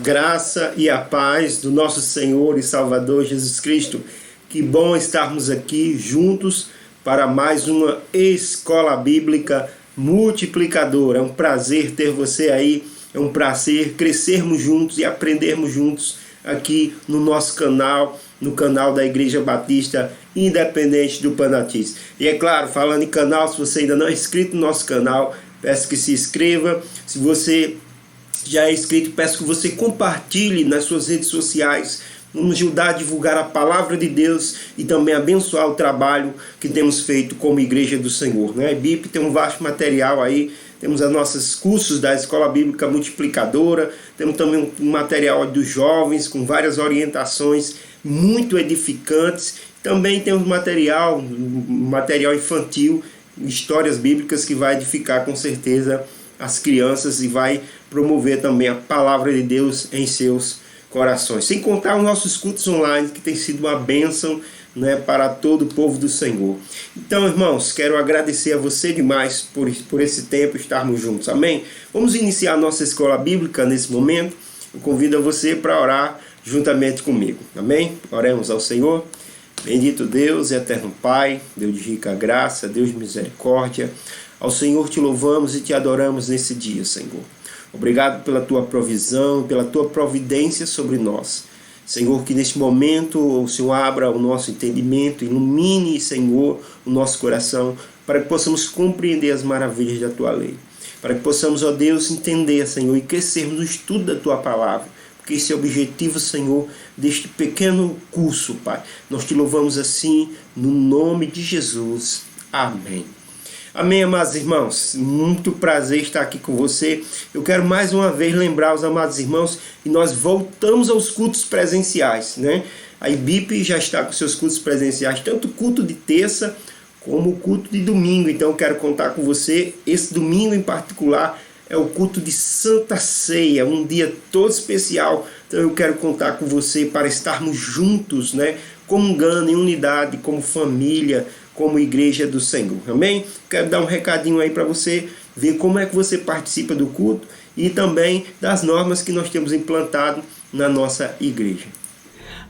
graça e a paz do nosso Senhor e Salvador Jesus Cristo. Que bom estarmos aqui juntos para mais uma escola bíblica multiplicadora. É um prazer ter você aí, é um prazer crescermos juntos e aprendermos juntos aqui no nosso canal, no canal da Igreja Batista Independente do Panatis. E é claro, falando em canal, se você ainda não é inscrito no nosso canal, peço que se inscreva. Se você já é inscrito, peço que você compartilhe nas suas redes sociais. Vamos ajudar a divulgar a palavra de Deus e também abençoar o trabalho que temos feito como Igreja do Senhor. A BIP tem um vasto material aí. Temos os nossos cursos da Escola Bíblica Multiplicadora. Temos também um material dos jovens com várias orientações muito edificantes. Também temos material infantil, histórias bíblicas que vai edificar com certeza as crianças e vai promover também a palavra de Deus em seus corações. Sem contar os nossos cultos online, que tem sido uma bênção, para todo o povo do Senhor. Então, irmãos, quero agradecer a você demais por esse tempo estarmos juntos. Amém? Vamos iniciar a nossa escola bíblica nesse momento. Eu convido a você para orar juntamente comigo. Amém? Oremos ao Senhor. Bendito Deus e eterno Pai, Deus de rica graça, Deus de misericórdia. Ao Senhor te louvamos e te adoramos nesse dia, Senhor. Obrigado pela tua provisão, pela tua providência sobre nós. Senhor, que neste momento o Senhor abra o nosso entendimento, ilumine, Senhor, o nosso coração, para que possamos compreender as maravilhas da tua lei. Para que possamos, ó Deus, entender, Senhor, e crescermos no estudo da tua palavra. Porque esse é o objetivo, Senhor, deste pequeno curso, Pai. Nós te louvamos assim, no nome de Jesus. Amém. Amém, amados irmãos. Muito prazer estar aqui com você. Eu quero mais uma vez lembrar os amados irmãos que nós voltamos aos cultos presenciais, A IBIP já está com seus cultos presenciais, tanto o culto de terça como o culto de domingo. Então eu quero contar com você. Esse domingo em particular é o culto de Santa Ceia, um dia todo especial. Então eu quero contar com você para estarmos juntos, comungando em unidade, como família, como Igreja do Senhor. Amém? Quero dar um recadinho aí para você ver como é que você participa do culto e também das normas que nós temos implantado na nossa igreja.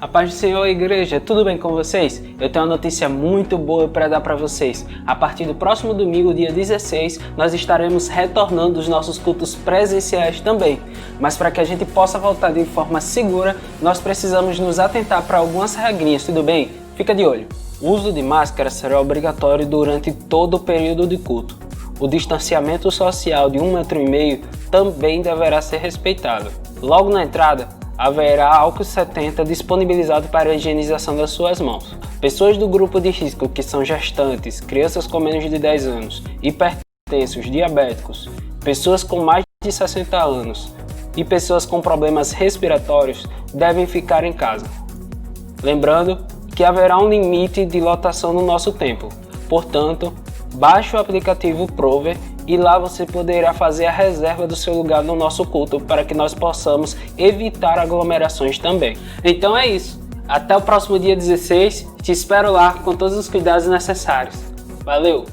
A paz do Senhor, igreja, tudo bem com vocês? Eu tenho uma notícia muito boa para dar para vocês. A partir do próximo domingo, dia 16, nós estaremos retornando os nossos cultos presenciais também. Mas para que a gente possa voltar de forma segura, nós precisamos nos atentar para algumas regrinhas, tudo bem? Fica de olho. O uso de máscara será obrigatório durante todo o período de culto. O distanciamento social de 1,5 m também deverá ser respeitado. Logo na entrada, haverá álcool 70 disponibilizado para a higienização das suas mãos. Pessoas do grupo de risco, que são gestantes, crianças com menos de 10 anos, hipertensos, diabéticos, pessoas com mais de 60 anos e pessoas com problemas respiratórios, devem ficar em casa. Lembrando que haverá um limite de lotação no nosso templo. Portanto, baixe o aplicativo Prover e lá você poderá fazer a reserva do seu lugar no nosso culto para que nós possamos evitar aglomerações também. Então é isso. Até o próximo dia 16. Te espero lá com todos os cuidados necessários. Valeu!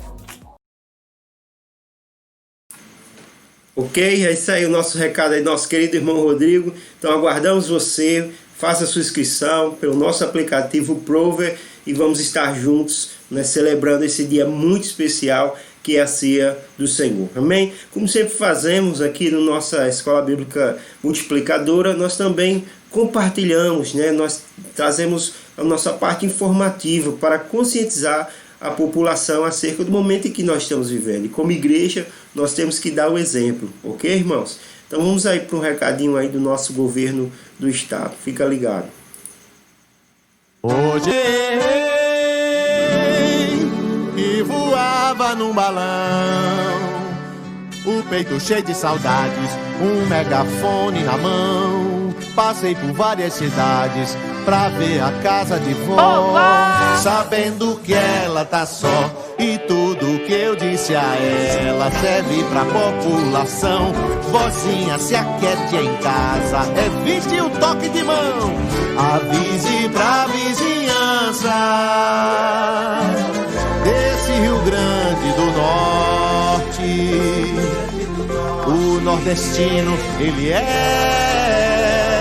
Ok, é isso aí o nosso recado aí, nosso querido irmão Rodrigo. Então aguardamos você. Faça a sua inscrição pelo nosso aplicativo Prover e vamos estar juntos, celebrando esse dia muito especial que é a Ceia do Senhor. Amém? Como sempre fazemos aqui na nossa Escola Bíblica Multiplicadora, nós também compartilhamos, nós trazemos a nossa parte informativa para conscientizar a população acerca do momento em que nós estamos vivendo. E como igreja, nós temos que dar o exemplo. Ok, irmãos? Então vamos aí para um recadinho aí do nosso governo do estado. Fica ligado. Hoje que voava num balão, o peito cheio de saudades, um megafone na mão. Passei por várias cidades pra ver a casa de vó, sabendo que ela tá só e tudo que eu disse a ela serve pra população. Vozinha, se aquiete em casa, evite o toque de mão, avise pra vizinhança desse Rio Grande do Norte. O nordestino, ele é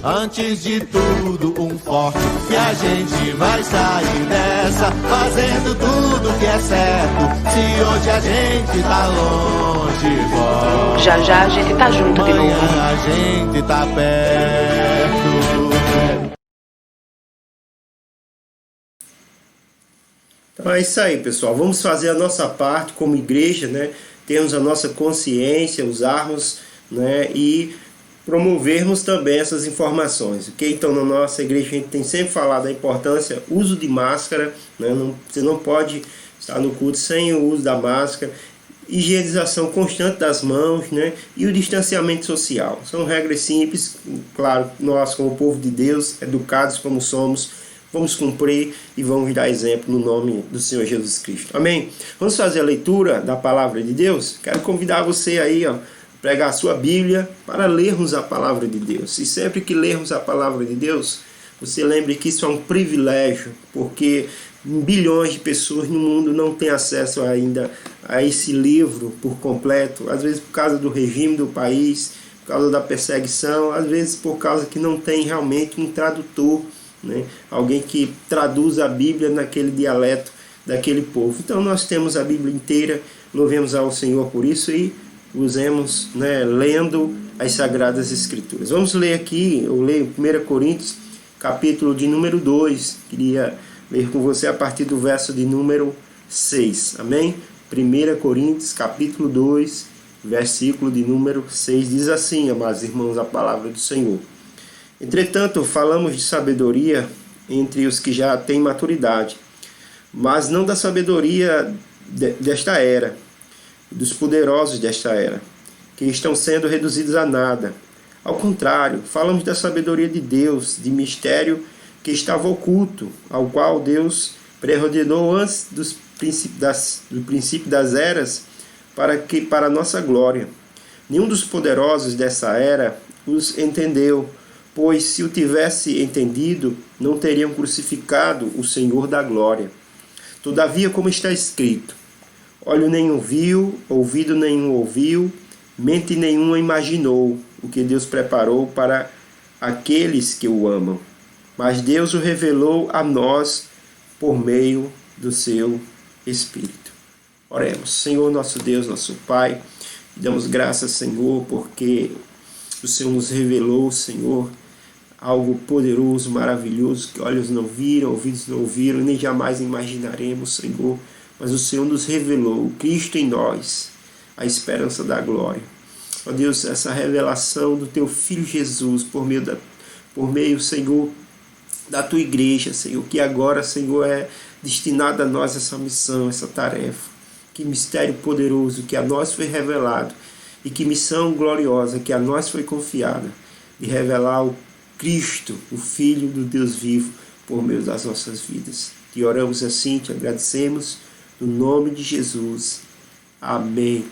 Antes de tudo, um forte, e a gente vai sair dessa, fazendo tudo que é certo. Se hoje a gente tá longe, volta. Já já a gente tá junto de Amanhã novo. a gente tá perto. Então é isso aí, pessoal. Vamos fazer a nossa parte como igreja, né? Termos a nossa consciência, usarmos, né? E promovermos também essas informações, ok? Então, na nossa igreja, a gente tem sempre falado da importância do uso de máscara, né? Você não pode estar no culto sem o uso da máscara, higienização constante das mãos, né? E o distanciamento social. São regras simples, claro, nós, como povo de Deus, educados como somos, vamos cumprir e vamos dar exemplo no nome do Senhor Jesus Cristo. Amém? Vamos fazer a leitura da palavra de Deus? Quero convidar você aí, ó, pregar a sua Bíblia para lermos a palavra de Deus. E sempre que lermos a palavra de Deus, você lembre que isso é um privilégio, porque bilhões de pessoas no mundo não têm acesso ainda a esse livro por completo, às vezes por causa do regime do país, por causa da perseguição, às vezes por causa que não tem realmente um tradutor, né? Alguém que traduz a Bíblia naquele dialeto daquele povo. Então nós temos a Bíblia inteira, louvemos ao Senhor por isso e usemos, né, lendo as Sagradas Escrituras. Vamos ler aqui, eu leio 1 Coríntios, capítulo de número 2, queria ler com você a partir do verso de número 6, amém? 1 Coríntios, capítulo 2, versículo de número 6, diz assim, amados irmãos, a palavra do Senhor. Entretanto, falamos de sabedoria entre os que já têm maturidade, mas não da sabedoria desta era, dos poderosos desta era, que estão sendo reduzidos a nada. Ao contrário, falamos da sabedoria de Deus, de mistério que estava oculto, ao qual Deus preordenou antes do princípio das eras, para a nossa glória. Nenhum dos poderosos dessa era os entendeu, pois se o tivesse entendido, não teriam crucificado o Senhor da glória. Todavia, como está escrito, olho nenhum viu, ouvido nenhum ouviu, mente nenhuma imaginou o que Deus preparou para aqueles que o amam. Mas Deus o revelou a nós por meio do seu Espírito. Oremos. Senhor, nosso Deus, nosso Pai, damos graças, Senhor, porque o Senhor nos revelou, Senhor, algo poderoso, maravilhoso, que olhos não viram, ouvidos não ouviram, nem jamais imaginaremos, Senhor. Mas o Senhor nos revelou, o Cristo em nós, a esperança da glória. Ó Deus, essa revelação do Teu Filho Jesus, por meio, Senhor, da Tua igreja, Senhor, que agora, Senhor, é destinada a nós essa missão, essa tarefa. Que mistério poderoso que a nós foi revelado e que missão gloriosa que a nós foi confiada de revelar o Cristo, o Filho do Deus vivo, por meio das nossas vidas. Te oramos assim, te agradecemos, no nome de Jesus. Amém.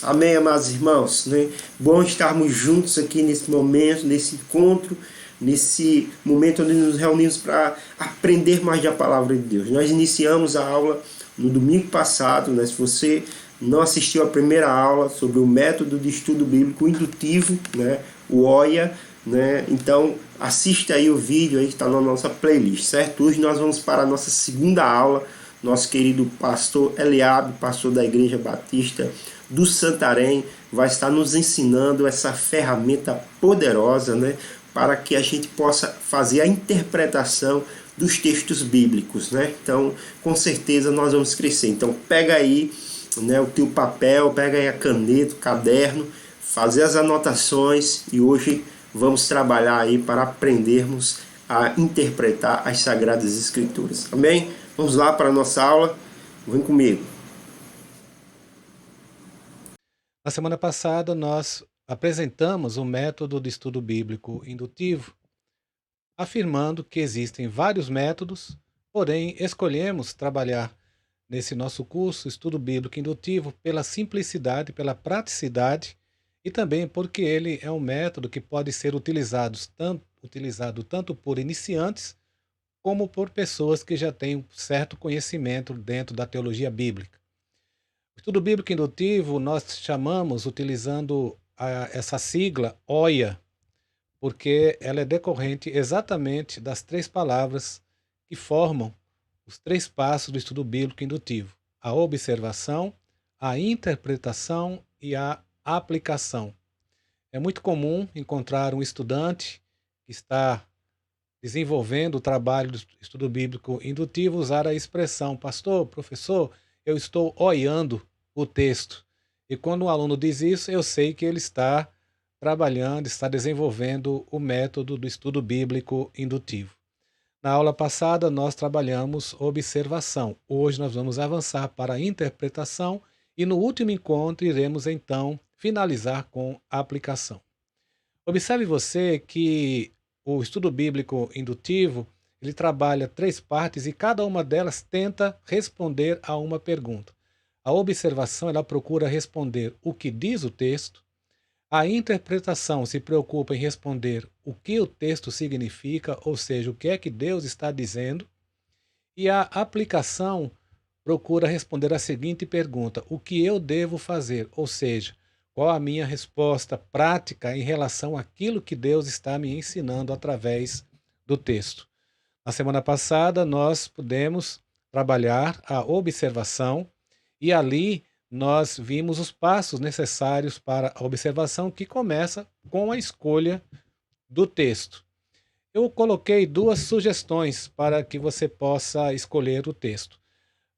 Amém, amados irmãos. Né? Bom estarmos juntos aqui nesse momento, nesse encontro, nesse momento onde nos reunimos para aprender mais da palavra de Deus. Nós iniciamos a aula no domingo passado, né? Se você não assistiu a primeira aula sobre o método de estudo bíblico indutivo, né? O OIA, né? Então assista aí o vídeo aí que está na nossa playlist, certo? Hoje nós vamos para a nossa segunda aula. Nosso querido pastor Eliabe, pastor da Igreja Batista do Santarém, vai estar nos ensinando essa ferramenta poderosa, né, para que a gente possa fazer a interpretação dos textos bíblicos, né? Então, com certeza nós vamos crescer. Então, pega aí, né, o teu papel, pega aí a caneta, o caderno, fazer as anotações e hoje vamos trabalhar aí para aprendermos a interpretar as Sagradas Escrituras. Amém? Vamos lá para a nossa aula. Vem comigo. Na semana passada, nós apresentamos o método de estudo bíblico indutivo, afirmando que existem vários métodos, porém escolhemos trabalhar nesse nosso curso, estudo bíblico indutivo, pela simplicidade, pela praticidade e também porque ele é um método que pode ser utilizado tanto por iniciantes como por pessoas que já têm um certo conhecimento dentro da teologia bíblica. O estudo bíblico indutivo nós chamamos, utilizando essa sigla OIA, porque ela é decorrente exatamente das três palavras que formam os três passos do estudo bíblico indutivo: a observação, a interpretação e a aplicação. É muito comum encontrar um estudante que está desenvolvendo o trabalho do estudo bíblico indutivo usar a expressão: pastor, professor, eu estou olhando o texto. E quando um aluno diz isso, eu sei que ele está trabalhando, está desenvolvendo o método do estudo bíblico indutivo. Na aula passada, nós trabalhamos observação. Hoje nós vamos avançar para a interpretação e no último encontro iremos então finalizar com a aplicação. Observe você que o estudo bíblico indutivo, ele trabalha três partes e cada uma delas tenta responder a uma pergunta. A observação, ela procura responder o que diz o texto. A interpretação se preocupa em responder o que o texto significa, ou seja, o que é que Deus está dizendo. E a aplicação procura responder a seguinte pergunta: o que eu devo fazer? Ou seja, qual a minha resposta prática em relação àquilo que Deus está me ensinando através do texto? Na semana passada, nós pudemos trabalhar a observação e ali nós vimos os passos necessários para a observação, que começa com a escolha do texto. Eu coloquei duas sugestões para que você possa escolher o texto.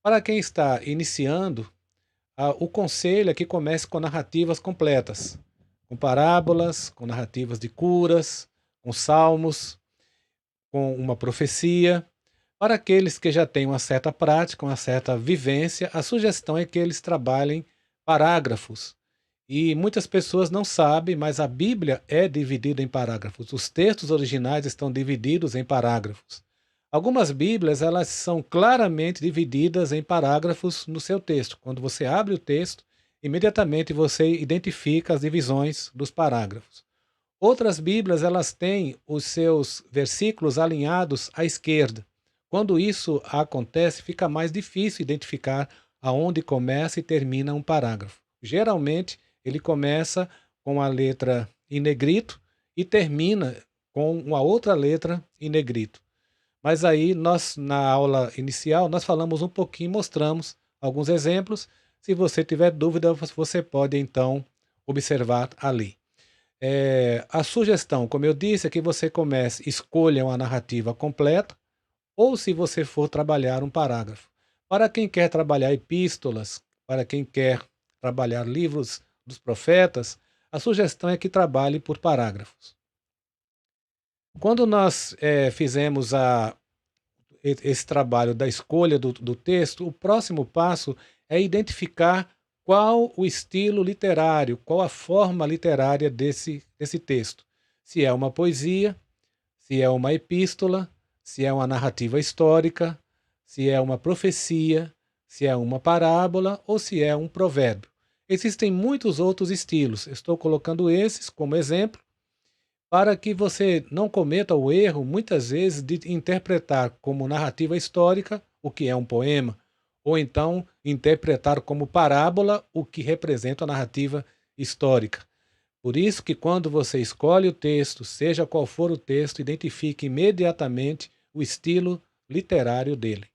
Para quem está iniciando, o conselho é que comece com narrativas completas, com parábolas, com narrativas de curas, com salmos, com uma profecia. Para aqueles que já têm uma certa prática, uma certa vivência, a sugestão é que eles trabalhem parágrafos. E muitas pessoas não sabem, mas a Bíblia é dividida em parágrafos. Os textos originais estão divididos em parágrafos. Algumas Bíblias, elas são claramente divididas em parágrafos no seu texto. Quando você abre o texto, imediatamente você identifica as divisões dos parágrafos. Outras Bíblias, elas têm os seus versículos alinhados à esquerda. Quando isso acontece, fica mais difícil identificar aonde começa e termina um parágrafo. Geralmente, ele começa com a letra em negrito e termina com uma outra letra em negrito. Mas aí, na aula inicial, nós falamos um pouquinho, mostramos alguns exemplos. Se você tiver dúvida, você pode, então, observar ali. A sugestão, como eu disse, é que você escolha uma narrativa completa, ou se você for trabalhar um parágrafo. Para quem quer trabalhar epístolas, para quem quer trabalhar livros dos profetas, a sugestão é que trabalhe por parágrafos. Quando nós fizemos esse trabalho da escolha do texto, o próximo passo é identificar qual o estilo literário, qual a forma literária desse texto. Se é uma poesia, se é uma epístola, se é uma narrativa histórica, se é uma profecia, se é uma parábola ou se é um provérbio. Existem muitos outros estilos. Estou colocando esses como exemplo para que você não cometa o erro, muitas vezes, de interpretar como narrativa histórica o que é um poema, ou então interpretar como parábola o que representa a narrativa histórica. Por isso que quando você escolhe o texto, seja qual for o texto, identifique imediatamente o estilo literário dele.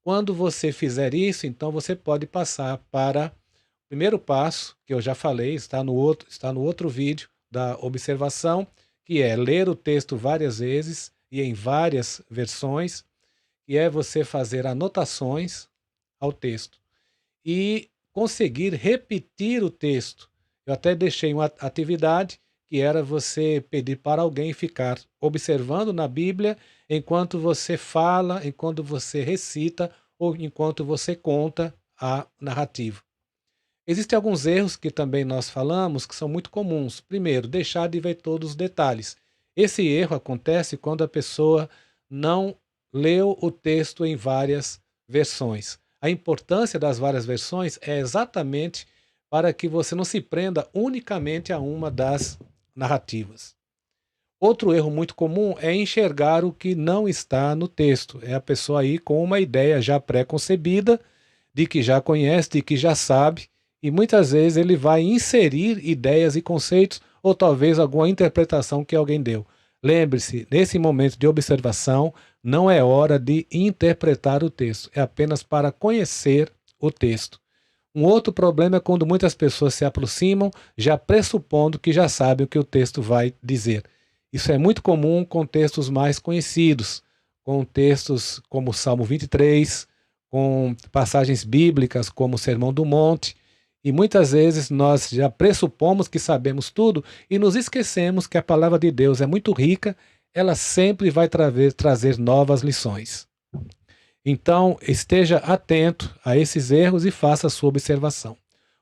Quando você fizer isso, então você pode passar para o primeiro passo, que eu já falei, está no outro vídeo da observação, que é ler o texto várias vezes e em várias versões, que é você fazer anotações ao texto e conseguir repetir o texto. Eu até deixei uma atividade que era você pedir para alguém ficar observando na Bíblia enquanto você fala, enquanto você recita ou enquanto você conta a narrativa. Existem alguns erros que também nós falamos que são muito comuns. Primeiro, deixar de ver todos os detalhes. Esse erro acontece quando a pessoa não leu o texto em várias versões. A importância das várias versões é exatamente para que você não se prenda unicamente a uma das narrativas. Outro erro muito comum é enxergar o que não está no texto. É a pessoa aí com uma ideia já pré-concebida, de que já conhece, de que já sabe, e muitas vezes ele vai inserir ideias e conceitos ou talvez alguma interpretação que alguém deu. Lembre-se, nesse momento de observação, não é hora de interpretar o texto, é apenas para conhecer o texto. Um outro problema é quando muitas pessoas se aproximam já pressupondo que já sabem o que o texto vai dizer. Isso é muito comum com textos mais conhecidos, com textos como o Salmo 23, com passagens bíblicas como o Sermão do Monte, e muitas vezes nós já pressupomos que sabemos tudo e nos esquecemos que a palavra de Deus é muito rica, ela sempre vai trazer novas lições. Então, esteja atento a esses erros e faça a sua observação.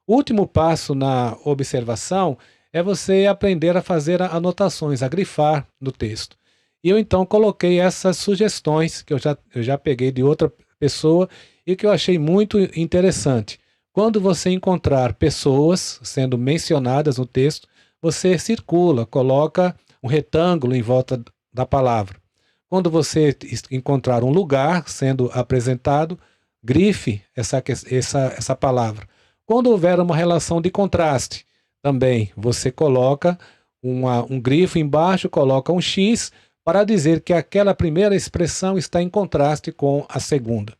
O último passo na observação é você aprender a fazer anotações, a grifar no texto. E eu então coloquei essas sugestões que eu já peguei de outra pessoa e que eu achei muito interessante. Quando você encontrar pessoas sendo mencionadas no texto, você circula, coloca um retângulo em volta da palavra. Quando você encontrar um lugar sendo apresentado, grife essa palavra. Quando houver uma relação de contraste, também você coloca um grifo embaixo, coloca um X para dizer que aquela primeira expressão está em contraste com a segunda.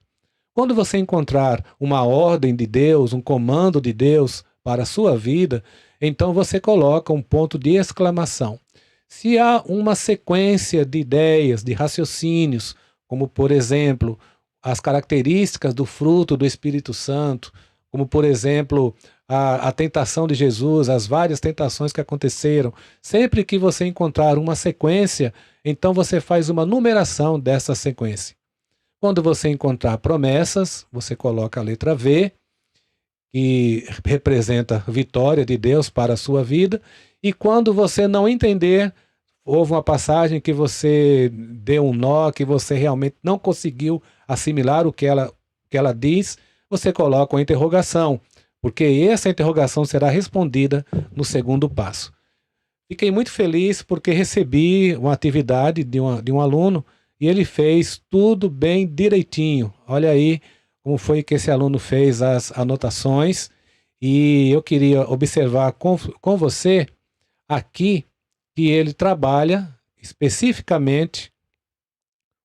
Quando você encontrar uma ordem de Deus, um comando de Deus para a sua vida, então você coloca um ponto de exclamação. Se há uma sequência de ideias, de raciocínios, como por exemplo, as características do fruto do Espírito Santo, como por exemplo, a tentação de Jesus, as várias tentações que aconteceram, sempre que você encontrar uma sequência, então você faz uma numeração dessa sequência. Quando você encontrar promessas, você coloca a letra V, que representa a vitória de Deus para a sua vida. E quando você não entender, houve uma passagem que você deu um nó, que você realmente não conseguiu assimilar o que ela diz, você coloca uma interrogação, porque essa interrogação será respondida no segundo passo. Fiquei muito feliz porque recebi uma atividade de um aluno e ele fez tudo bem direitinho. Olha aí como foi que esse aluno fez as anotações. E eu queria observar com você aqui que ele trabalha especificamente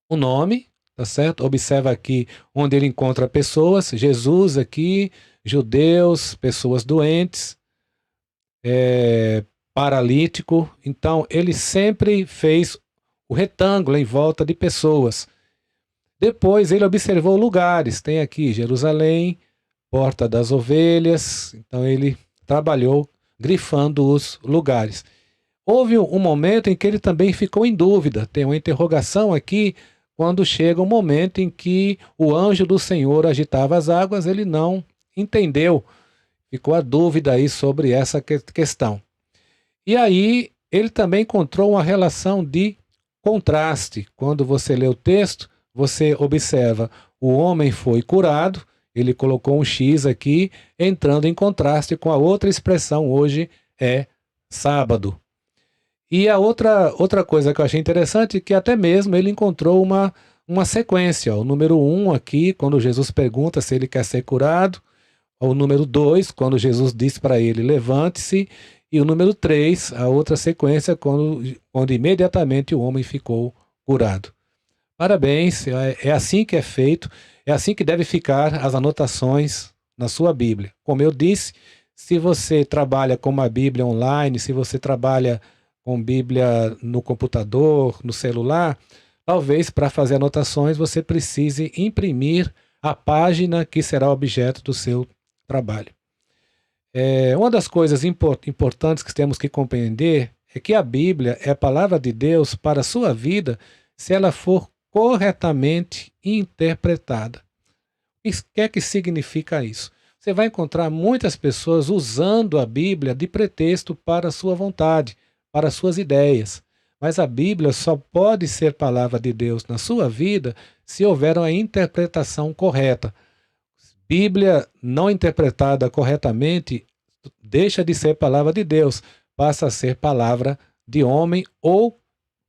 o nome, tá certo? Observa aqui onde ele encontra pessoas, Jesus aqui, judeus, pessoas doentes, paralítico. Então ele sempre fez o retângulo em volta de pessoas. Depois ele observou lugares, tem aqui Jerusalém, Porta das Ovelhas, então ele trabalhou grifando os lugares. Houve um momento em que ele também ficou em dúvida, tem uma interrogação aqui, quando chega um momento em que o anjo do Senhor agitava as águas, ele não entendeu, ficou a dúvida aí sobre essa questão. E aí ele também encontrou uma relação de contraste. Quando você lê o texto, você observa, o homem foi curado, ele colocou um X aqui, entrando em contraste com a outra expressão, hoje é sábado. E a outra coisa que eu achei interessante é que até mesmo ele encontrou uma sequência. O número 1 aqui, quando Jesus pergunta se ele quer ser curado. O número 2, quando Jesus diz para ele, levante-se. E o número 3, a outra sequência, quando imediatamente o homem ficou curado. Parabéns, é assim que é feito, é assim que deve ficar as anotações na sua Bíblia. Como eu disse, se você trabalha com uma Bíblia online, se você trabalha com Bíblia no computador, no celular, talvez para fazer anotações você precise imprimir a página que será objeto do seu trabalho. Uma das coisas importantes que temos que compreender é que a Bíblia é a palavra de Deus para a sua vida se ela for corretamente interpretada. O que é que significa isso? Você vai encontrar muitas pessoas usando a Bíblia de pretexto para a sua vontade, para as suas ideias. Mas a Bíblia só pode ser palavra de Deus na sua vida se houver uma interpretação correta. Bíblia não interpretada corretamente deixa de ser palavra de Deus, passa a ser palavra de homem ou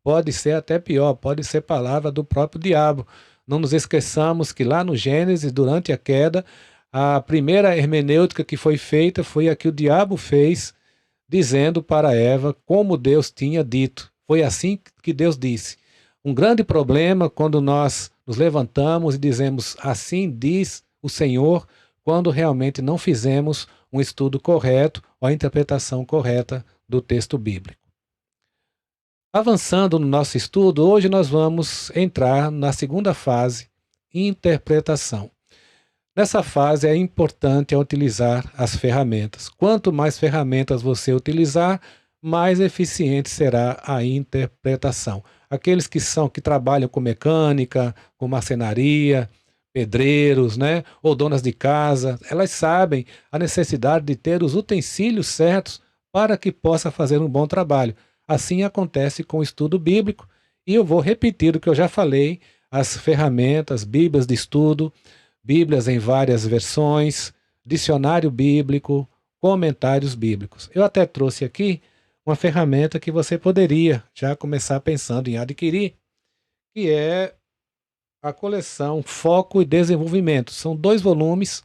pode ser até pior, pode ser palavra do próprio diabo. Não nos esqueçamos que lá no Gênesis, durante a queda, a primeira hermenêutica que foi feita foi a que o diabo fez dizendo para Eva como Deus tinha dito. Foi assim que Deus disse. Um grande problema quando nós nos levantamos e dizemos assim diz o Senhor, quando realmente não fizemos um estudo correto ou a interpretação correta do texto bíblico. Avançando no nosso estudo, hoje nós vamos entrar na segunda fase, interpretação. Nessa fase é importante utilizar as ferramentas. Quanto mais ferramentas você utilizar, mais eficiente será a interpretação. Aqueles que trabalham com mecânica, com marcenaria, pedreiros, né, ou donas de casa, elas sabem a necessidade de ter os utensílios certos para que possa fazer um bom trabalho. Assim acontece com o estudo bíblico, e eu vou repetir o que eu já falei, as ferramentas, bíblias de estudo, bíblias em várias versões, dicionário bíblico, comentários bíblicos. Eu até trouxe aqui uma ferramenta que você poderia já começar pensando em adquirir, que é a coleção Foco e Desenvolvimento. São 2 volumes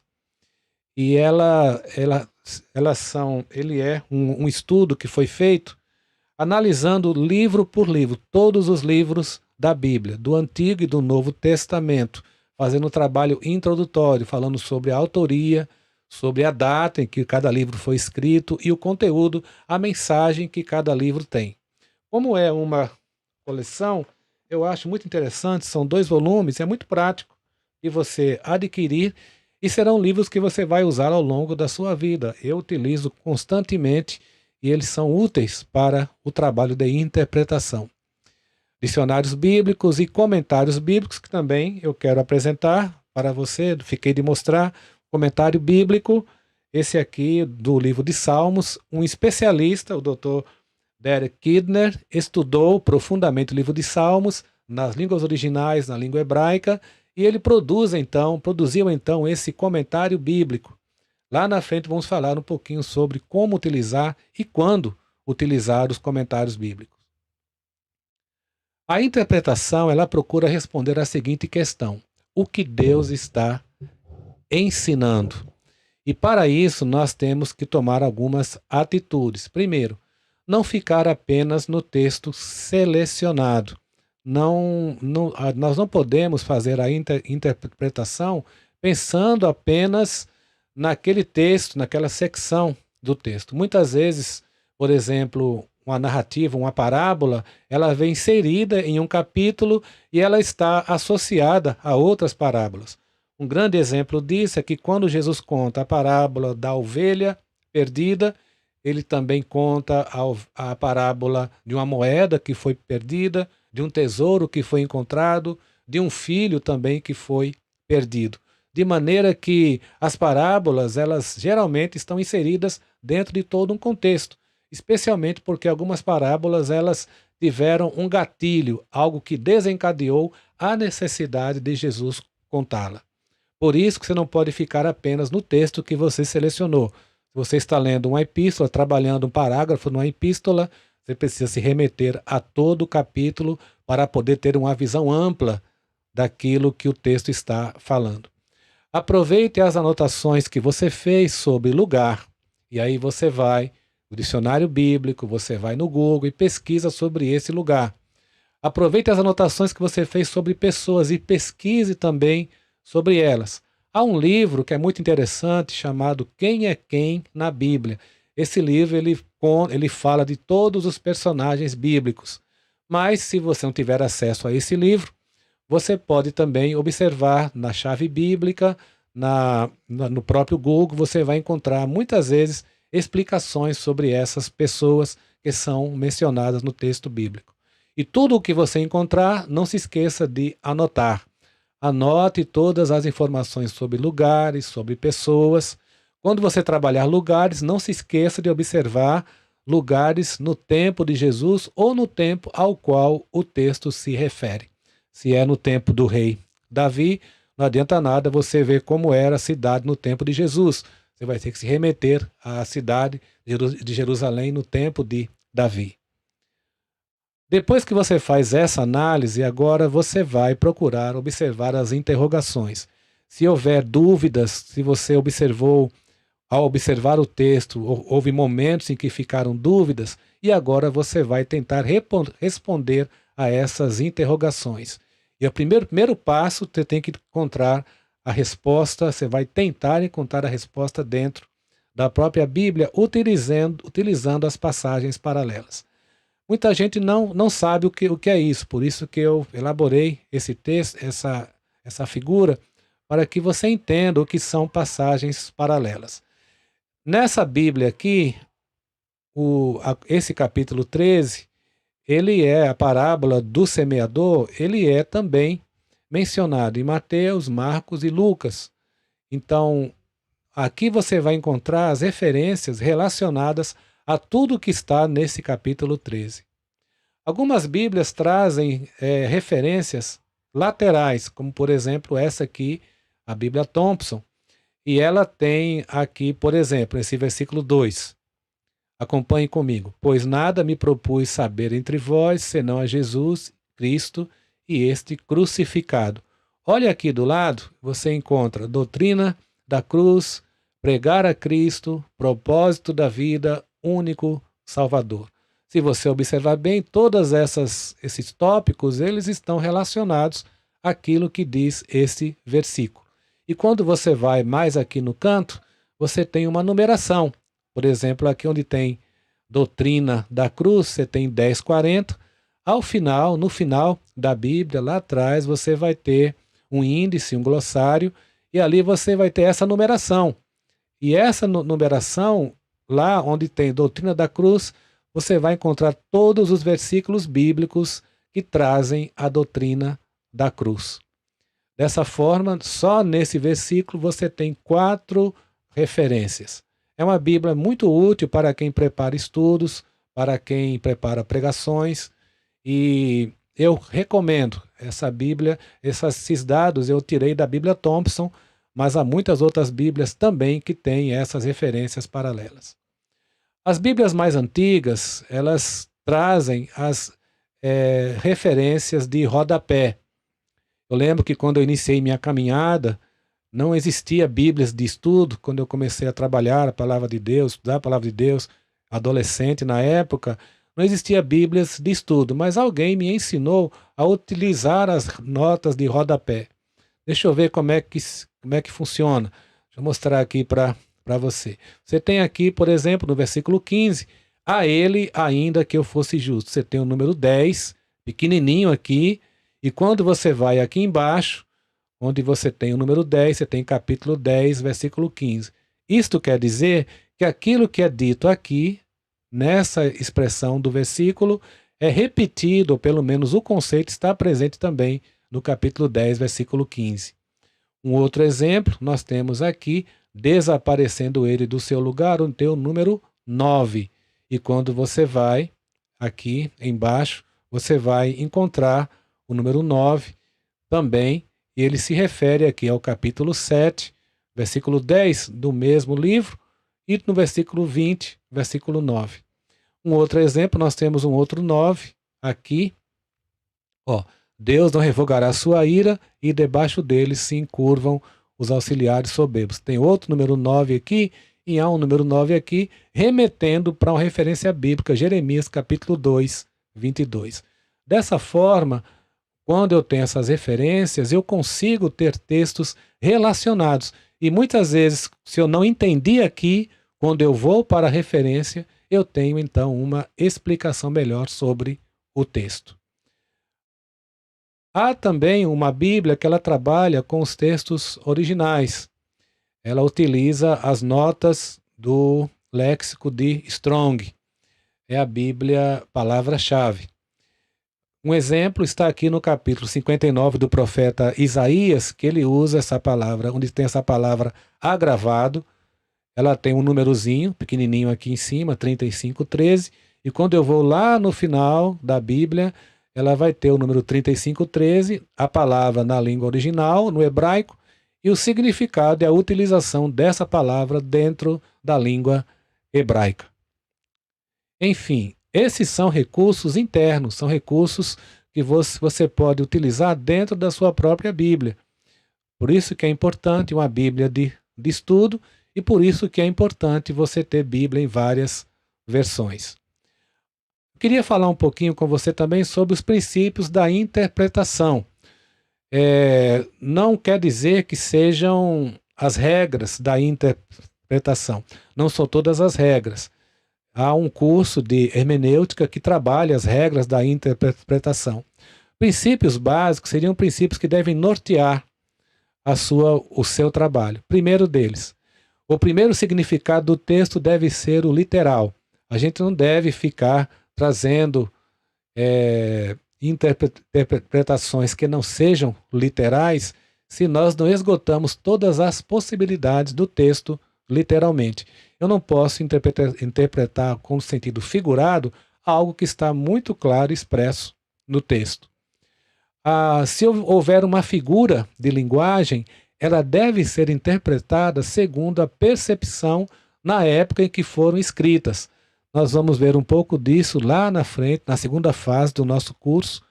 e ele é um estudo que foi feito analisando livro por livro, todos os livros da Bíblia, do Antigo e do Novo Testamento, fazendo um trabalho introdutório, falando sobre a autoria, sobre a data em que cada livro foi escrito e o conteúdo, a mensagem que cada livro tem. Como é uma coleção, eu acho muito interessante, são 2 volumes, é muito prático de você adquirir e serão livros que você vai usar ao longo da sua vida. Eu utilizo constantemente e eles são úteis para o trabalho de interpretação. Dicionários bíblicos e comentários bíblicos, que também eu quero apresentar para você. Fiquei de mostrar comentário bíblico, esse aqui do livro de Salmos. Um especialista, o Dr. Derek Kidner, estudou profundamente o livro de Salmos nas línguas originais, na língua hebraica, e ele produziu então esse comentário bíblico. Lá na frente vamos falar um pouquinho sobre como utilizar e quando utilizar os comentários bíblicos. A interpretação, ela procura responder à seguinte questão: o que Deus está ensinando? E para isso nós temos que tomar algumas atitudes. Primeiro, não ficar apenas no texto selecionado. Nós não podemos fazer a interpretação pensando apenas naquele texto, naquela secção do texto. Muitas vezes, por exemplo, uma narrativa, uma parábola, ela vem inserida em um capítulo e ela está associada a outras parábolas. Um grande exemplo disso é que quando Jesus conta a parábola da ovelha perdida, ele também conta a parábola de uma moeda que foi perdida, de um tesouro que foi encontrado, de um filho também que foi perdido. De maneira que as parábolas, elas geralmente estão inseridas dentro de todo um contexto, especialmente porque algumas parábolas, elas tiveram um gatilho, algo que desencadeou a necessidade de Jesus contá-la. Por isso que você não pode ficar apenas no texto que você selecionou. Se você está lendo uma epístola, trabalhando um parágrafo numa epístola, você precisa se remeter a todo o capítulo para poder ter uma visão ampla daquilo que o texto está falando. Aproveite as anotações que você fez sobre lugar, e aí você vai no dicionário bíblico, você vai no Google e pesquisa sobre esse lugar. Aproveite as anotações que você fez sobre pessoas e pesquise também sobre elas. Há um livro que é muito interessante chamado Quem é Quem na Bíblia. Esse livro ele fala de todos os personagens bíblicos, mas se você não tiver acesso a esse livro, você pode também observar na chave bíblica, no próprio Google, você vai encontrar muitas vezes explicações sobre essas pessoas que são mencionadas no texto bíblico. E tudo o que você encontrar, não se esqueça de anotar. Anote todas as informações sobre lugares, sobre pessoas. Quando você trabalhar lugares, não se esqueça de observar lugares no tempo de Jesus ou no tempo ao qual o texto se refere. Se é no tempo do rei Davi, não adianta nada você ver como era a cidade no tempo de Jesus. Você vai ter que se remeter à cidade de Jerusalém no tempo de Davi. Depois que você faz essa análise, agora você vai procurar observar as interrogações. Se houver dúvidas, se você observou ao observar o texto, houve momentos em que ficaram dúvidas, e agora você vai tentar responder a essas interrogações. E o primeiro passo, você tem que encontrar a resposta, você vai tentar encontrar a resposta dentro da própria Bíblia, utilizando as passagens paralelas. Muita gente não sabe o que é isso, por isso que eu elaborei esse texto, essa figura, para que você entenda o que são passagens paralelas. Nessa Bíblia aqui, esse capítulo 13, ele é a parábola do semeador, ele é também mencionado em Mateus, Marcos e Lucas. Então, aqui você vai encontrar as referências relacionadas a tudo que está nesse capítulo 13. Algumas Bíblias trazem referências laterais, como por exemplo essa aqui, a Bíblia Thompson. E ela tem aqui, por exemplo, esse versículo 2. Acompanhe comigo. Pois nada me propus saber entre vós, senão a Jesus Cristo e este crucificado. Olha aqui do lado, você encontra doutrina da cruz, pregar a Cristo, propósito da vida, único Salvador. Se você observar bem, todos esses tópicos, eles estão relacionados àquilo que diz esse versículo. E quando você vai mais aqui no canto, você tem uma numeração. Por exemplo, aqui onde tem doutrina da cruz, você tem 10:40. No final da Bíblia, lá atrás, você vai ter um índice, um glossário, e ali você vai ter essa numeração. E essa numeração, lá onde tem doutrina da cruz, você vai encontrar todos os versículos bíblicos que trazem a doutrina da cruz. Dessa forma, só nesse versículo você tem 4 referências. É uma Bíblia muito útil para quem prepara estudos, para quem prepara pregações, e eu recomendo essa Bíblia. Esses dados eu tirei da Bíblia Thompson, mas há muitas outras Bíblias também que têm essas referências paralelas. As Bíblias mais antigas, elas trazem as referências de rodapé. Eu lembro que quando eu iniciei minha caminhada, não existia Bíblias de estudo. Quando eu comecei a trabalhar a palavra de Deus, estudar a palavra de Deus, adolescente na época, não existia Bíblias de estudo, mas alguém me ensinou a utilizar as notas de rodapé. Deixa eu ver como é que funciona. Deixa eu mostrar aqui para você. Você tem aqui, por exemplo, no versículo 15, a ele ainda que eu fosse justo. Você tem o número 10, pequenininho aqui, e quando você vai aqui embaixo, onde você tem o número 10, você tem capítulo 10, versículo 15. Isto quer dizer que aquilo que é dito aqui, nessa expressão do versículo, é repetido, ou pelo menos o conceito está presente também no capítulo 10, versículo 15. Um outro exemplo, nós temos aqui, desaparecendo ele do seu lugar, onde tem o número 9. E quando você vai aqui embaixo, você vai encontrar o número 9 também, e ele se refere aqui ao capítulo 7, versículo 10 do mesmo livro, e no versículo 20, versículo 9. Um outro exemplo, nós temos um outro 9 aqui. Deus não revogará a sua ira, e debaixo dele se encurvam os auxiliares soberbos. Tem outro número 9 aqui, e há um número 9 aqui, remetendo para uma referência bíblica, Jeremias capítulo 2, 22. Dessa forma, quando eu tenho essas referências, eu consigo ter textos relacionados. E muitas vezes, se eu não entendi aqui, quando eu vou para a referência, eu tenho então uma explicação melhor sobre o texto. Há também uma Bíblia que ela trabalha com os textos originais. Ela utiliza as notas do léxico de Strong. É a Bíblia palavra-chave. Um exemplo está aqui no capítulo 59 do profeta Isaías, que ele usa essa palavra, onde tem essa palavra agravado. Ela tem um númerozinho, pequenininho aqui em cima, 35:13, e quando eu vou lá no final da Bíblia, ela vai ter o número 35:13, a palavra na língua original, no hebraico, e o significado é a utilização dessa palavra dentro da língua hebraica. Enfim, esses são recursos internos, são recursos que você pode utilizar dentro da sua própria Bíblia. Por isso que é importante uma Bíblia de estudo, e por isso que é importante você ter Bíblia em várias versões. Queria falar um pouquinho com você também sobre os princípios da interpretação. Não quer dizer que sejam as regras da interpretação. Não são todas as regras. Há um curso de hermenêutica que trabalha as regras da interpretação. Princípios básicos seriam princípios que devem nortear o seu trabalho. Primeiro deles, o primeiro significado do texto deve ser o literal. A gente não deve ficar trazendo interpretações que não sejam literais se nós não esgotamos todas as possibilidades do texto literalmente. Eu não posso interpretar com sentido figurado algo que está muito claro e expresso no texto. Se houver uma figura de linguagem, ela deve ser interpretada segundo a percepção na época em que foram escritas. Nós vamos ver um pouco disso lá na frente, na segunda fase do nosso curso,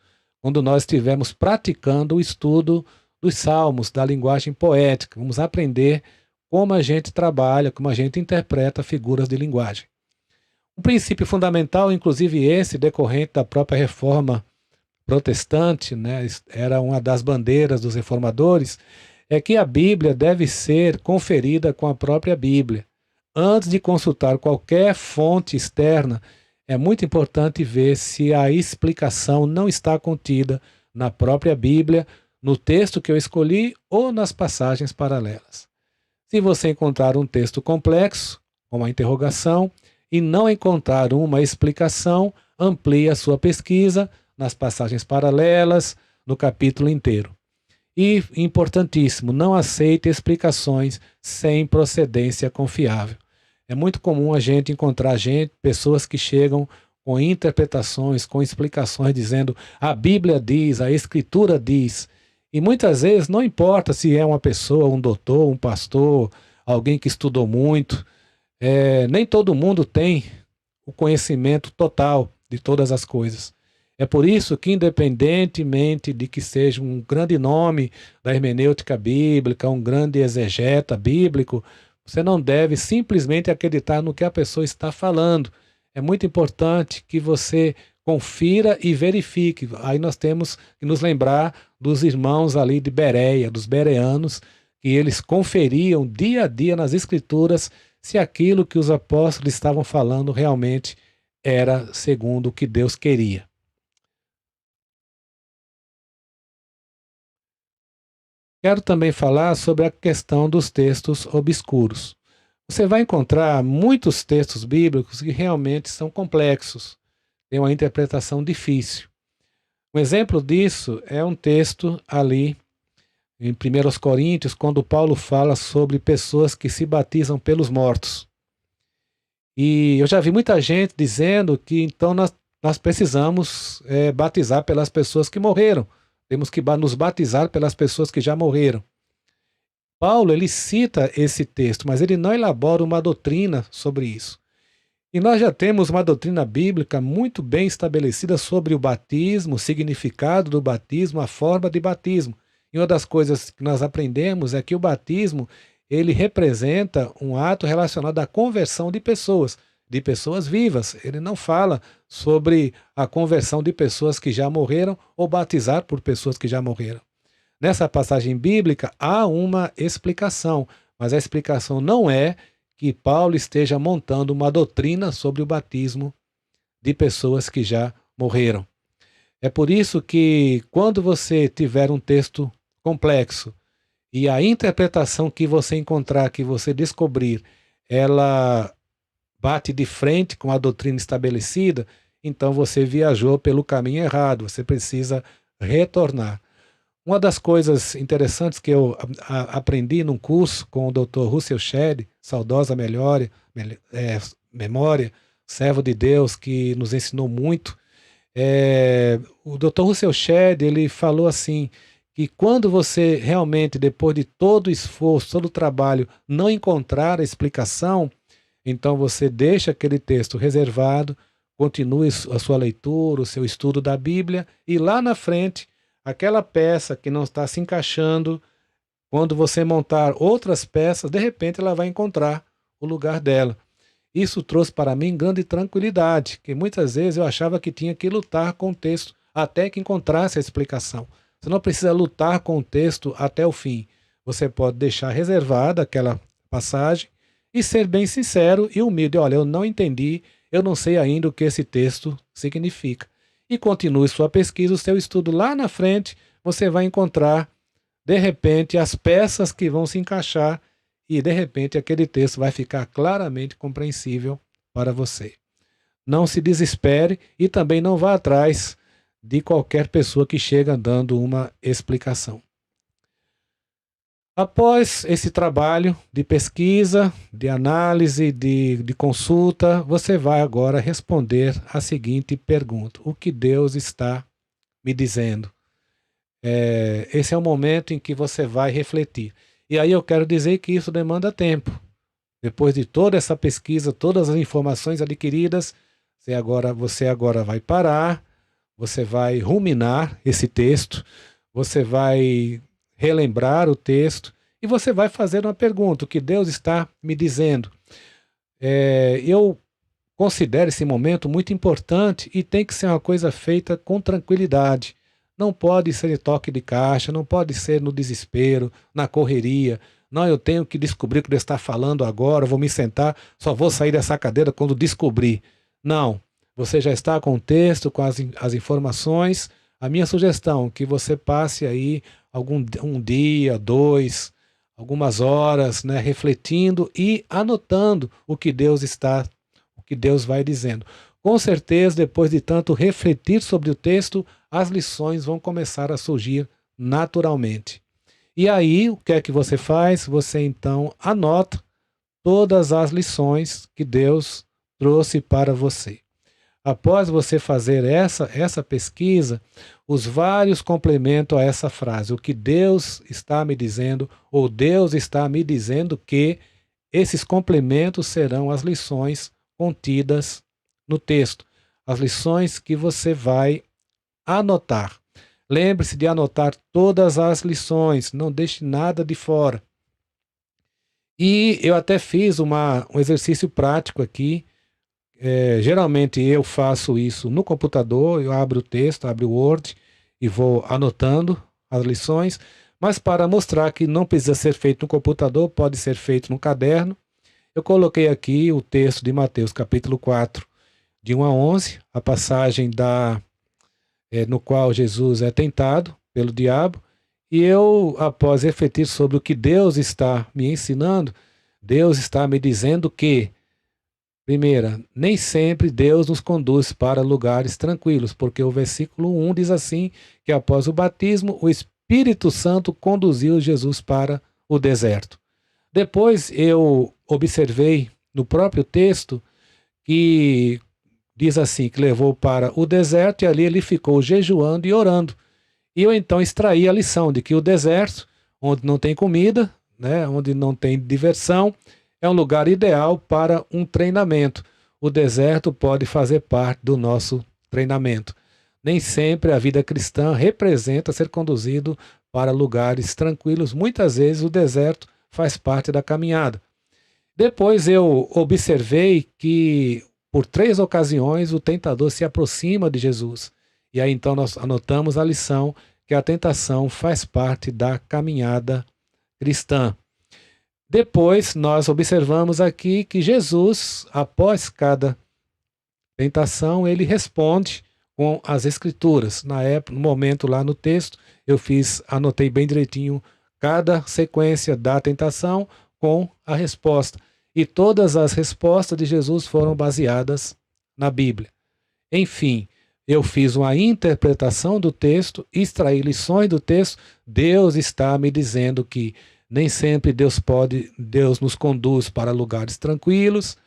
quando nós estivermos praticando o estudo dos salmos, da linguagem poética. Vamos aprender como a gente trabalha, como a gente interpreta figuras de linguagem. Um princípio fundamental, inclusive esse, decorrente da própria reforma protestante, né, era uma das bandeiras dos reformadores, é que a Bíblia deve ser conferida com a própria Bíblia. Antes de consultar qualquer fonte externa, é muito importante ver se a explicação não está contida na própria Bíblia, no texto que eu escolhi ou nas passagens paralelas. Se você encontrar um texto complexo, com uma interrogação, e não encontrar uma explicação, amplie a sua pesquisa nas passagens paralelas, no capítulo inteiro. E, importantíssimo, não aceite explicações sem procedência confiável. É muito comum a gente encontrar pessoas que chegam com interpretações, com explicações dizendo a Bíblia diz, a Escritura diz. E muitas vezes não importa se é uma pessoa, um doutor, um pastor, alguém que estudou muito, nem todo mundo tem o conhecimento total de todas as coisas. É por isso que, independentemente de que seja um grande nome da hermenêutica bíblica, um grande exegeta bíblico, você não deve simplesmente acreditar no que a pessoa está falando. É muito importante que você confira e verifique. Aí nós temos que nos lembrar dos irmãos ali de Bereia, dos bereanos, que eles conferiam dia a dia nas Escrituras se aquilo que os apóstolos estavam falando realmente era segundo o que Deus queria. Quero também falar sobre a questão dos textos obscuros. Você vai encontrar muitos textos bíblicos que realmente são complexos, têm uma interpretação difícil. Um exemplo disso é um texto ali em 1 Coríntios, quando Paulo fala sobre pessoas que se batizam pelos mortos. E eu já vi muita gente dizendo que então nós precisamos batizar pelas pessoas que morreram. Temos que nos batizar pelas pessoas que já morreram. Paulo, ele cita esse texto, mas ele não elabora uma doutrina sobre isso. E nós já temos uma doutrina bíblica muito bem estabelecida sobre o batismo, o significado do batismo, a forma de batismo. E uma das coisas que nós aprendemos é que o batismo, ele representa um ato relacionado à conversão de pessoas vivas. Ele não fala sobre a conversão de pessoas que já morreram ou batizar por pessoas que já morreram. Nessa passagem bíblica há uma explicação, mas a explicação não é que Paulo esteja montando uma doutrina sobre o batismo de pessoas que já morreram. É por isso que quando você tiver um texto complexo e a interpretação que você encontrar, que você descobrir, ela bate de frente com a doutrina estabelecida, então você viajou pelo caminho errado, você precisa retornar. Uma das coisas interessantes que eu aprendi num curso com o Dr. Russell Shedd, saudosa memória, servo de Deus que nos ensinou muito, o Dr. Russell Shedd, ele falou assim, que quando você realmente, depois de todo o esforço, todo o trabalho, não encontrar a explicação, então você deixa aquele texto reservado, continue a sua leitura, o seu estudo da Bíblia, e lá na frente, aquela peça que não está se encaixando, quando você montar outras peças, de repente ela vai encontrar o lugar dela. Isso trouxe para mim grande tranquilidade, que muitas vezes eu achava que tinha que lutar com o texto até que encontrasse a explicação. Você não precisa lutar com o texto até o fim. Você pode deixar reservada aquela passagem e ser bem sincero e humilde. Olha, eu não entendi, eu não sei ainda o que esse texto significa. E continue sua pesquisa, o seu estudo. Lá na frente, você vai encontrar, de repente, as peças que vão se encaixar e, de repente, aquele texto vai ficar claramente compreensível para você. Não se desespere e também não vá atrás de qualquer pessoa que chega dando uma explicação. Após esse trabalho de pesquisa, de análise, de consulta, você vai agora responder a seguinte pergunta: o que Deus está me dizendo? Esse é o momento em que você vai refletir. E aí eu quero dizer que isso demanda tempo. Depois de toda essa pesquisa, todas as informações adquiridas, você agora vai parar, você vai ruminar esse texto, você vai relembrar o texto e você vai fazer uma pergunta: o que Deus está me dizendo? Eu considero esse momento muito importante e tem que ser uma coisa feita com tranquilidade. Não pode ser em toque de caixa, não pode ser no desespero, na correria. Não, eu tenho que descobrir o que Deus está falando agora, vou me sentar, só vou sair dessa cadeira quando descobrir. Não, você já está com o texto, com as informações. A minha sugestão é que você passe aí um dia, 2, algumas horas, né, refletindo e anotando o que Deus vai dizendo. Com certeza, depois de tanto refletir sobre o texto, as lições vão começar a surgir naturalmente. E aí, o que é que você faz? Você então anota todas as lições que Deus trouxe para você. Após você fazer essa pesquisa, os vários complementam a essa frase: o que Deus está me dizendo, ou Deus está me dizendo que, esses complementos serão as lições contidas no texto, as lições que você vai anotar. Lembre-se de anotar todas as lições, não deixe nada de fora. E eu até fiz um exercício prático aqui. Geralmente eu faço isso no computador, eu abro o texto, abro o Word e vou anotando as lições, mas para mostrar que não precisa ser feito no computador, pode ser feito no caderno, eu coloquei aqui o texto de Mateus capítulo 4, de 1 a 11, a passagem no qual Jesus é tentado pelo diabo, e eu, após refletir sobre o que Deus está me ensinando, Deus está me dizendo que, primeira, nem sempre Deus nos conduz para lugares tranquilos, porque o versículo 1 diz assim, que após o batismo, o Espírito Santo conduziu Jesus para o deserto. Depois eu observei no próprio texto que diz assim, que levou para o deserto e ali ele ficou jejuando e orando. E eu então extraí a lição de que o deserto, onde não tem comida, né, onde não tem diversão, é um lugar ideal para um treinamento. O deserto pode fazer parte do nosso treinamento. Nem sempre a vida cristã representa ser conduzido para lugares tranquilos. Muitas vezes o deserto faz parte da caminhada. Depois eu observei que por 3 ocasiões o tentador se aproxima de Jesus. E aí então nós anotamos a lição que a tentação faz parte da caminhada cristã. Depois nós observamos aqui que Jesus, após cada tentação, ele responde com as escrituras. No momento lá no texto, anotei bem direitinho cada sequência da tentação com a resposta. E todas as respostas de Jesus foram baseadas na Bíblia. Enfim, eu fiz uma interpretação do texto, extraí lições do texto. Deus está me dizendo que nem sempre Deus nos conduz para lugares tranquilos,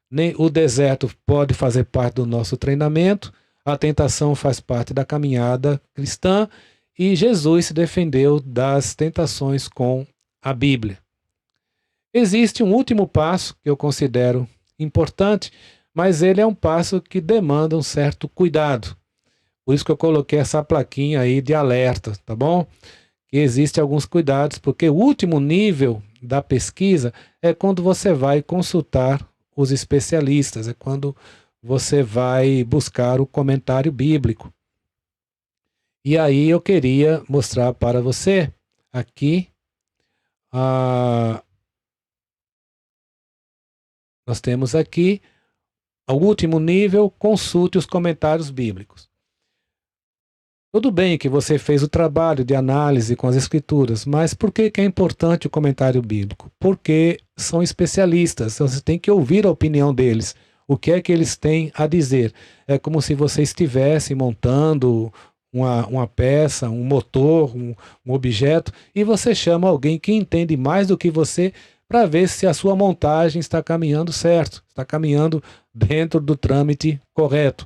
nem o deserto pode fazer parte do nosso treinamento, a tentação faz parte da caminhada cristã e Jesus se defendeu das tentações com a Bíblia. Existe um último passo que eu considero importante, mas ele é um passo que demanda um certo cuidado. Por isso que eu coloquei essa plaquinha aí de alerta, tá bom? Que existe alguns cuidados, porque o último nível da pesquisa é quando você vai consultar os especialistas, é quando você vai buscar o comentário bíblico. E aí eu queria mostrar para você aqui, nós temos aqui o último nível, consulte os comentários bíblicos. Tudo bem que você fez o trabalho de análise com as escrituras, mas por que é importante o comentário bíblico? Porque são especialistas, então você tem que ouvir a opinião deles. O que é que eles têm a dizer? É como se você estivesse montando uma peça, um motor, um objeto, e você chama alguém que entende mais do que você para ver se a sua montagem está caminhando certo, está caminhando dentro do trâmite correto.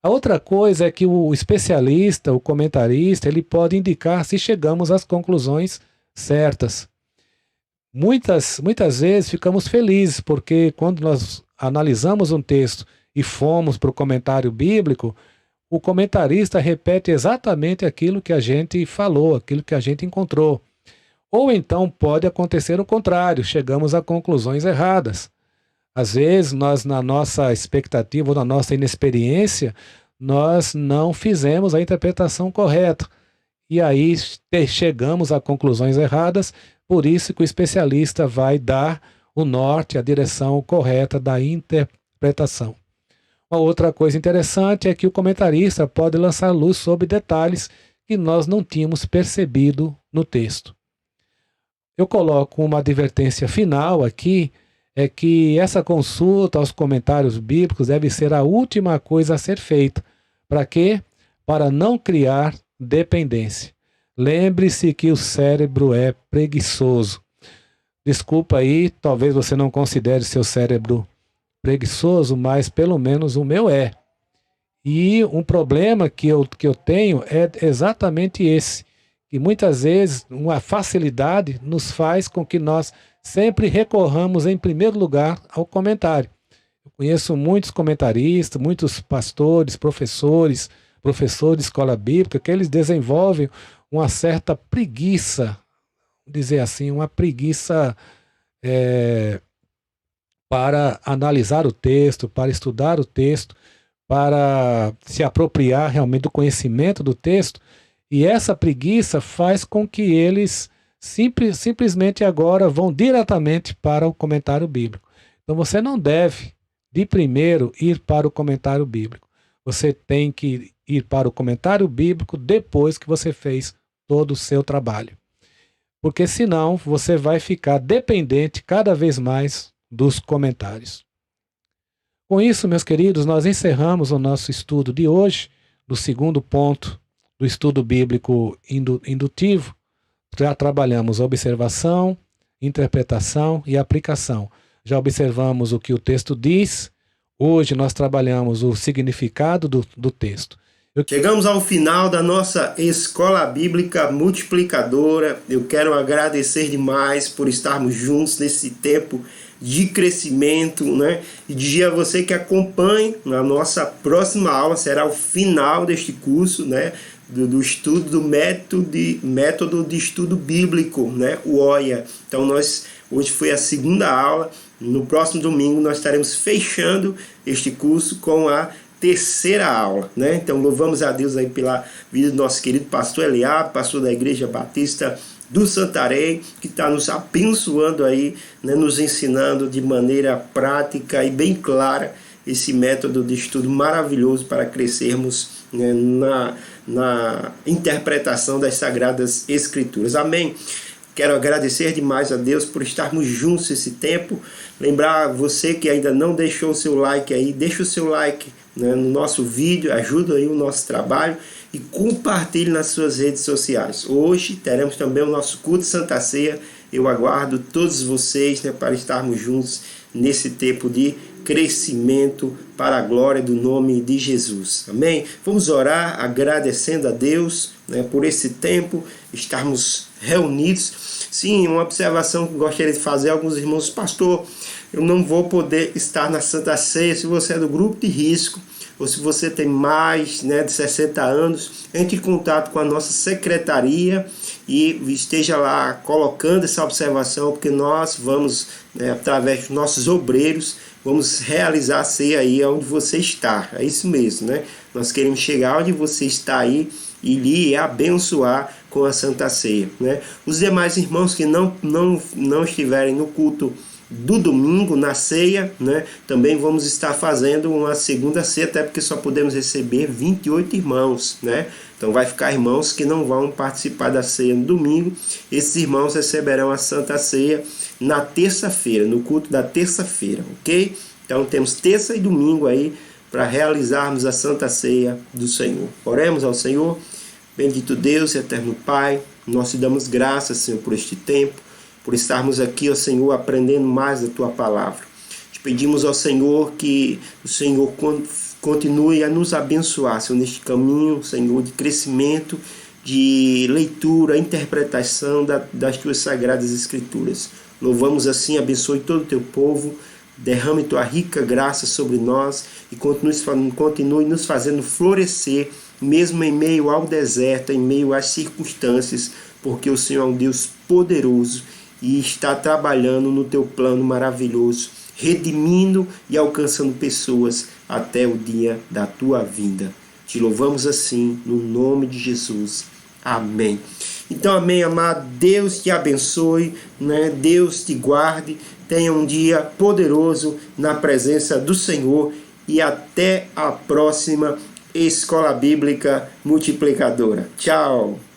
A outra coisa é que o especialista, o comentarista, ele pode indicar se chegamos às conclusões certas. Muitas vezes ficamos felizes, porque quando nós analisamos um texto e fomos para o comentário bíblico, o comentarista repete exatamente aquilo que a gente falou, aquilo que a gente encontrou. Ou então pode acontecer o contrário, chegamos a conclusões erradas. Às vezes, nós, na nossa expectativa ou na nossa inexperiência, nós não fizemos a interpretação correta. E aí chegamos a conclusões erradas, por isso que o especialista vai dar o norte, a direção correta da interpretação. Uma outra coisa interessante é que o comentarista pode lançar luz sobre detalhes que nós não tínhamos percebido no texto. Eu coloco uma advertência final aqui, é que essa consulta aos comentários bíblicos deve ser a última coisa a ser feita. Para quê? Para não criar dependência. Lembre-se que o cérebro é preguiçoso. Desculpa aí, talvez você não considere seu cérebro preguiçoso, mas pelo menos o meu é. E um problema que eu tenho é exatamente esse, que muitas vezes uma facilidade nos faz com que nós sempre recorramos em primeiro lugar ao comentário. Eu conheço muitos comentaristas, muitos pastores, professores de escola bíblica, que eles desenvolvem uma certa preguiça, dizer assim, uma preguiça para analisar o texto, para estudar o texto, para se apropriar realmente do conhecimento do texto, e essa preguiça faz com que eles simplesmente agora vão diretamente para o comentário bíblico. Então você não deve, de primeiro, ir para o comentário bíblico. Você tem que ir para o comentário bíblico depois que você fez todo o seu trabalho. Porque senão você vai ficar dependente cada vez mais dos comentários. Com isso, meus queridos, nós encerramos o nosso estudo de hoje, do segundo ponto do estudo bíblico indutivo. Já trabalhamos observação, interpretação e aplicação. Já observamos o que o texto diz. Hoje nós trabalhamos o significado do texto. Chegamos ao final da nossa Escola Bíblica Multiplicadora. Eu quero agradecer demais por estarmos juntos nesse tempo de crescimento, né? E dizer a você que acompanhe na nossa próxima aula, será o final deste curso, né? Do estudo do método de estudo bíblico, né? O OIA. Então hoje foi a segunda aula. No próximo domingo nós estaremos fechando este curso com a terceira aula, né? Então louvamos a Deus aí pela vida do nosso querido pastor Eliab, pastor da Igreja Batista do Santarém, que está nos abençoando aí, né? Nos ensinando de maneira prática e bem clara esse método de estudo maravilhoso para crescermos, né, na interpretação das Sagradas Escrituras. Amém? Quero agradecer demais a Deus por estarmos juntos esse tempo. Lembrar você que ainda não deixou o seu like aí, deixa o seu like, né, no nosso vídeo, ajuda aí o nosso trabalho e compartilhe nas suas redes sociais. Hoje teremos também o nosso culto de Santa Ceia. Eu aguardo todos vocês, né, para estarmos juntos nesse tempo de crescimento para a glória do nome de Jesus. Amém? Vamos orar agradecendo a Deus, né, por esse tempo, estarmos reunidos. Sim, uma observação que gostaria de fazer a alguns irmãos: pastor, eu não vou poder estar na Santa Ceia. Se você é do grupo de risco, ou se você tem mais, né, de 60 anos, entre em contato com a nossa secretaria e esteja lá colocando essa observação, porque nós vamos, né, através dos nossos obreiros, vamos realizar a ceia aí onde você está. É isso mesmo, né? Nós queremos chegar onde você está aí e lhe abençoar com a Santa Ceia, né? Os demais irmãos que não estiverem no culto do domingo, na ceia, né, também vamos estar fazendo uma segunda ceia, até porque só podemos receber 28 irmãos, né? Então vai ficar irmãos que não vão participar da ceia no domingo. Esses irmãos receberão a Santa Ceia na terça-feira, no culto da terça-feira, ok? Então temos terça e domingo aí para realizarmos a Santa Ceia do Senhor. Oremos ao Senhor. Bendito Deus e eterno Pai, nós te damos graças, Senhor, por este tempo, por estarmos aqui, ó Senhor, aprendendo mais da Tua Palavra. Te pedimos, ó Senhor, que o Senhor continue a nos abençoar, Senhor, neste caminho, Senhor, de crescimento, de leitura, interpretação das Tuas Sagradas Escrituras. Louvamos assim, abençoe todo o Teu povo, derrame Tua rica graça sobre nós e continue nos fazendo florescer, mesmo em meio ao deserto, em meio às circunstâncias, porque o Senhor é um Deus poderoso e está trabalhando no Teu plano maravilhoso, redimindo e alcançando pessoas até o dia da Tua vinda. Te louvamos assim, no nome de Jesus. Amém. Então, amém, amado. Deus te abençoe, né? Deus te guarde. Tenha um dia poderoso na presença do Senhor e até a próxima Escola Bíblica Multiplicadora. Tchau!